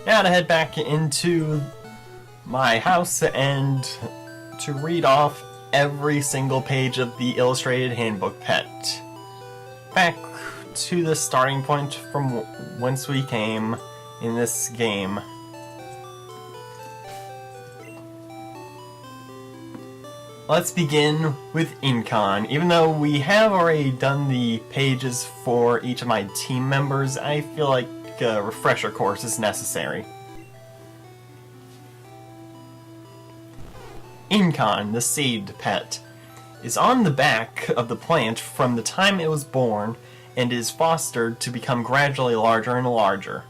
Now to head back into my house and to read off every single page of the Illustrated Handbook Pet. Back to the starting point from whence we came in this game. Let's begin with Incon. Even though we have already done the pages for each of my team members, I feel like a refresher course is necessary. Incon, the seed pet, is on the back of the plant from the time it was born and is fostered to become gradually larger and larger.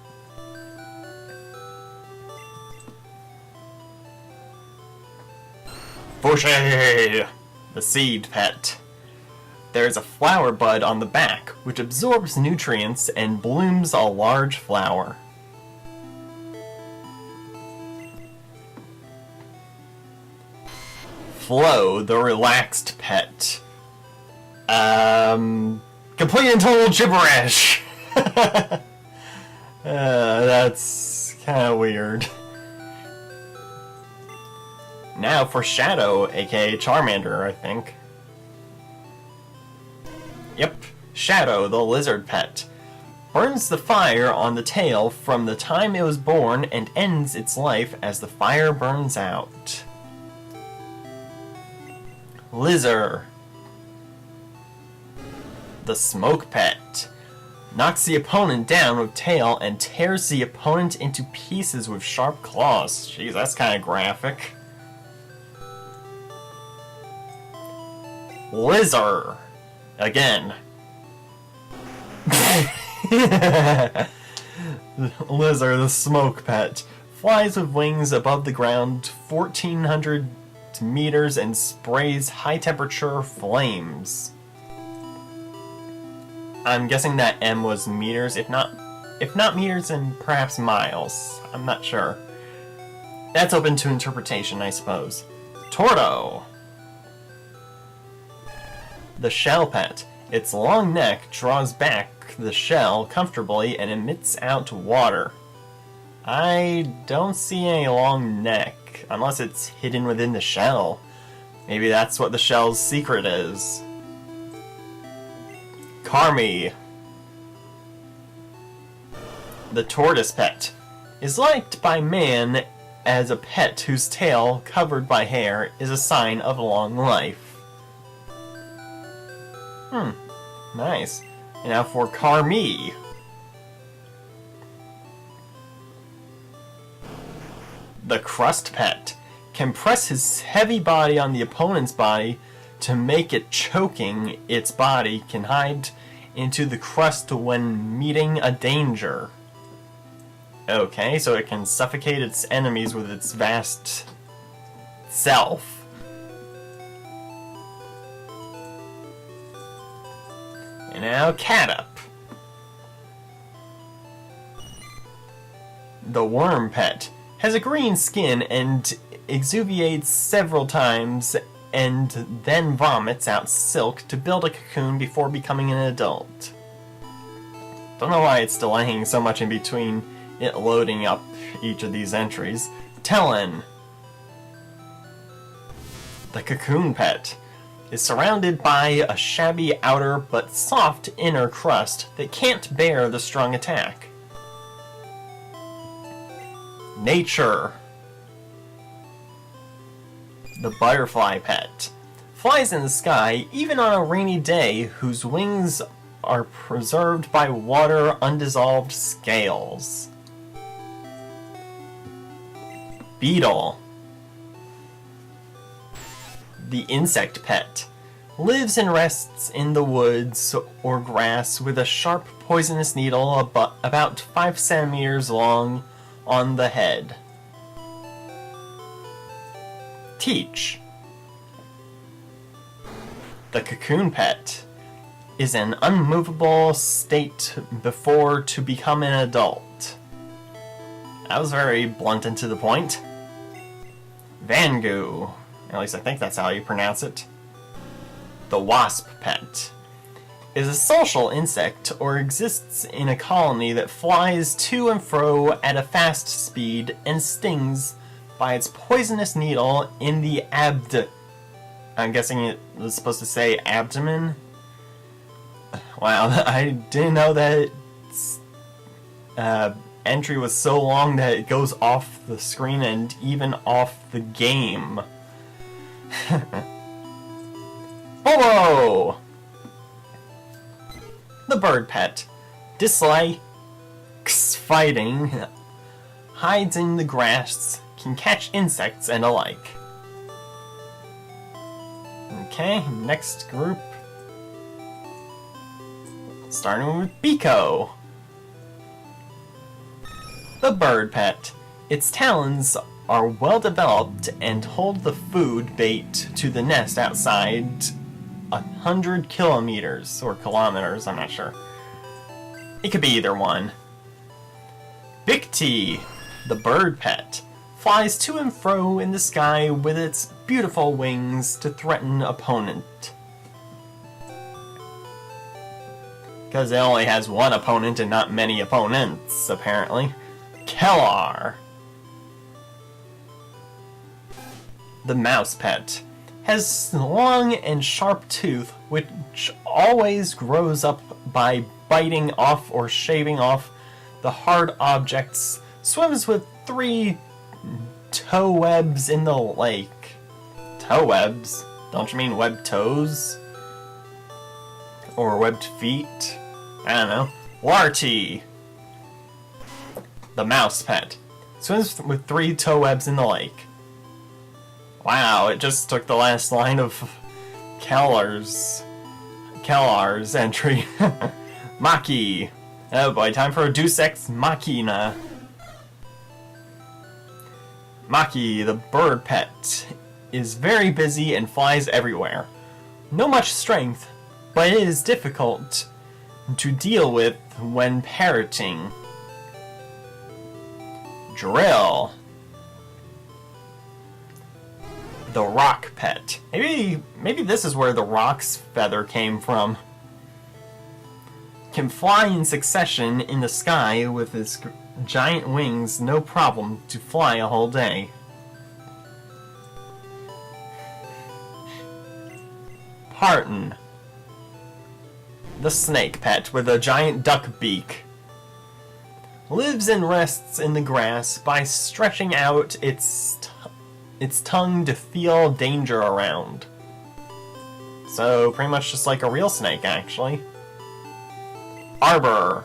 Fouché, the seed pet. There's a flower bud on the back, which absorbs nutrients and blooms a large flower. Flo, the relaxed pet. Complete and total gibberish! That's kinda weird. Now for Shadow, aka Charmander, I think. Yep, Shadow, the lizard pet. Burns the fire on the tail from the time it was born and ends its life as the fire burns out. Lizard, the smoke pet. Knocks the opponent down with tail and tears the opponent into pieces with sharp claws. Jeez, that's kind of graphic. Lizard, again. Lizard, the smoke pet, flies with wings above the ground 1,400 meters and sprays high-temperature flames. I'm guessing that M was meters, if not meters, then perhaps miles. I'm not sure. That's open to interpretation, I suppose. Torto, the shell pet. Its long neck draws back the shell comfortably and emits out water. I don't see any long neck, unless it's hidden within the shell. Maybe that's what the shell's secret is. Carmi, the tortoise pet, is liked by man as a pet whose tail, covered by hair, is a sign of long life. Nice. And now for Carmi. The crust pet can press his heavy body on the opponent's body to make it choking. Its body can hide into the crust when meeting a danger. Okay, so it can suffocate its enemies with its vast self. And now Cadup, the worm pet, has a green skin and exuviates several times and then vomits out silk to build a cocoon before becoming an adult. Don't know why it's delaying so much in between it loading up each of these entries. Talon, the cocoon pet, is surrounded by a shabby outer but soft inner crust that can't bear the strong attack. Nature, the butterfly pet, flies in the sky even on a rainy day, whose wings are preserved by water undissolved scales. Beetle, the insect pet, lives and rests in the woods or grass with a sharp poisonous needle about 5 centimeters long on the head. Teach, the cocoon pet, is an unmovable state before to become an adult. That was very blunt and to the point. Vangu, at least I think that's how you pronounce it. The wasp pet, is a social insect or exists in a colony that flies to and fro at a fast speed and stings by its poisonous needle in the I'm guessing it was supposed to say abdomen? Wow, I didn't know that its entry was so long that it goes off the screen and even off the game. Whoa! The bird pet dislikes fighting, hides in the grass, can catch insects and alike. Okay, next group. Starting with Biko. The bird pet. Its talons are well developed and hold the food bait to the nest outside 100 kilometers or kilometers, I'm not sure. It could be either one. Big T, the bird pet, flies to and fro in the sky with its beautiful wings to threaten opponent. Because it only has one opponent and not many opponents, apparently. Kellar, the mouse pet, has long and sharp tooth which always grows up by biting off or shaving off the hard objects, swims with 3 toe webs in the lake. Toe webs? Don't you mean webbed toes? Or webbed feet? I don't know. Larty, the mouse pet, swims with 3 toe webs in the lake. Wow, it just took the last line of Kellar's entry. Maki. Oh boy, time for a Deus Ex Machina. Maki, the bird pet, is very busy and flies everywhere. No much strength, but it is difficult to deal with when parroting. Drill, the rock pet. Maybe this is where the rock's feather came from. Can fly in succession in the sky with its giant wings, no problem to fly a whole day. Parton, the snake pet with a giant duck beak, lives and rests in the grass by stretching out its tongue to feel danger around. So pretty much just like a real snake, actually. Arbor,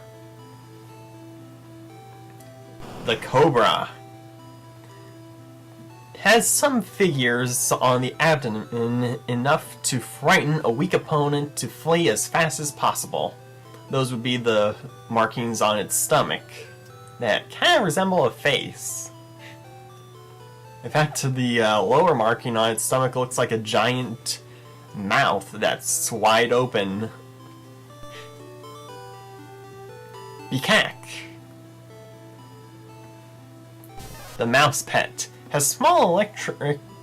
the cobra, has some figures on the abdomen enough to frighten a weak opponent to flee as fast as possible. Those would be the markings on its stomach that kind of resemble a face. In fact, the lower marking on its stomach looks like a giant mouth that's wide open. Bikak, the mouse pet, has small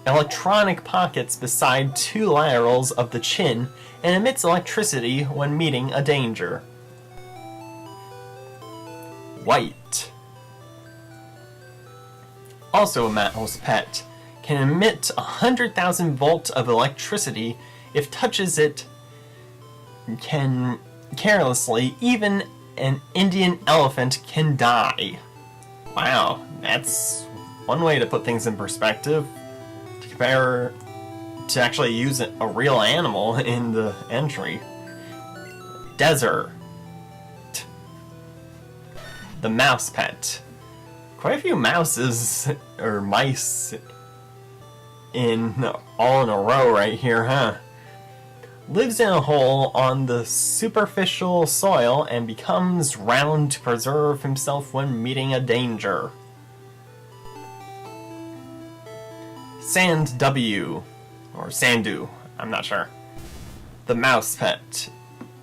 electronic pockets beside 2 laterals of the chin and emits electricity when meeting a danger. White, also a mouse pet, can emit 100,000 volts of electricity if touches it can carelessly. Even an Indian elephant can die. Wow, that's one way to put things in perspective. To compare to actually use a real animal in the entry. Desert, the mouse pet. Quite a few mouses, or mice, all in a row right here, huh? Lives in a hole on the superficial soil and becomes round to preserve himself when meeting a danger. Sand W, or Sandu, I'm not sure. The mouse pet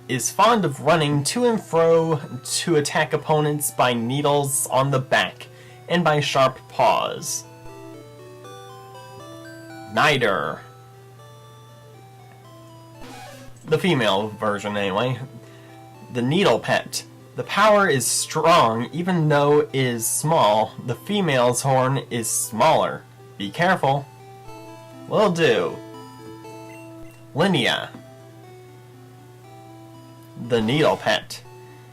is fond of running to and fro to attack opponents by needles on the back and by sharp paws. Nider, the female version anyway, The Needle Pet. The power is strong even though it is small. The female's horn is smaller. Be careful. Will do. Linnea. The Needle Pet.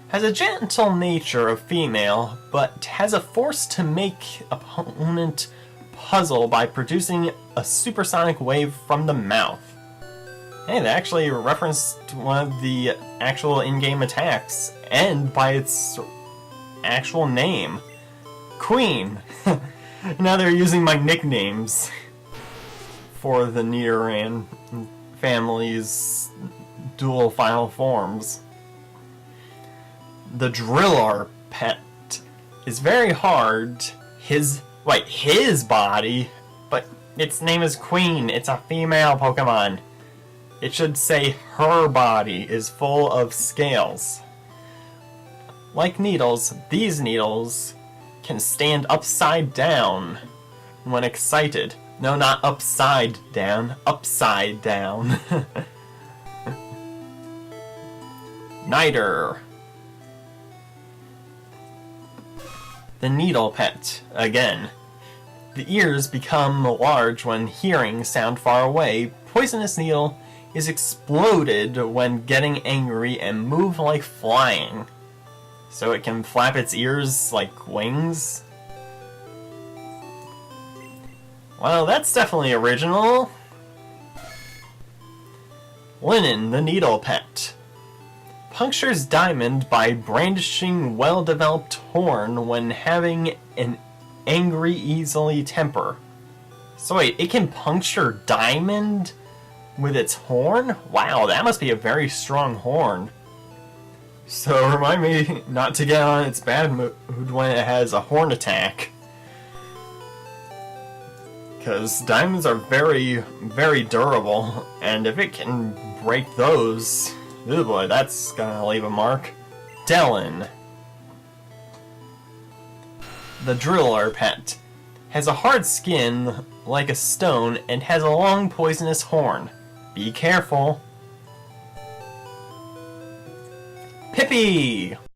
Has a gentle nature of female, but has a force to make opponent puzzle by producing a supersonic wave from the mouth. Hey, they actually referenced one of the actual in-game attacks, and by its actual name. Queen! Now they're using my nicknames for the Nidoran family's dual final forms. The Driller Pet is very hard. His body? But its name is Queen. It's a female Pokemon. It should say her body is full of scales. Like needles, these needles can stand upside down when excited. No, not upside down. Upside down. Niter. The Needle Pet, again. The ears become large when hearing sound far away. Poisonous Needle is exploded when getting angry and move like flying. So it can flap its ears like wings. Well, that's definitely original. Linen, the Needle Pet. Punctures diamond by brandishing well-developed horn when having an angry, easily temper. So wait, it can puncture diamond with its horn? Wow, that must be a very strong horn. So remind me not to get on its bad mood when it has a horn attack. Because diamonds are very, very durable, and if it can break those, oh boy, that's gonna leave a mark. Delin. The Driller Pet. Has a hard skin like a stone and has a long poisonous horn. Be careful. Pippi!